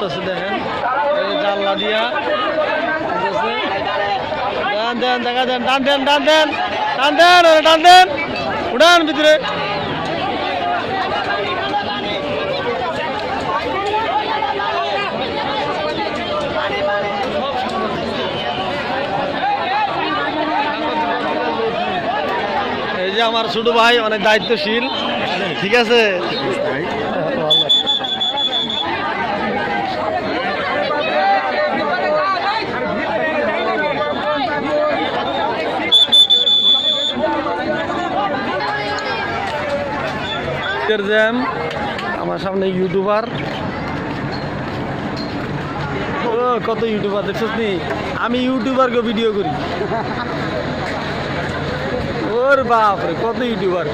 করতেছে দেখেন জানলা দিয়া টান দেন দেখা দেন টান দেন টান দেন টান দেন টান দেন উড়ান ভিতরে এই যে আমার ছোট ভাই অনেক দায়িত্বশীল ঠিক আছে জ্যাম আমার সামনে ইউটিউবার কত ইউটিউবার দেখছিস নি আমি ইউটিউবারকে ভিডিও করি ওর বাপ রে কত ইউটিউবার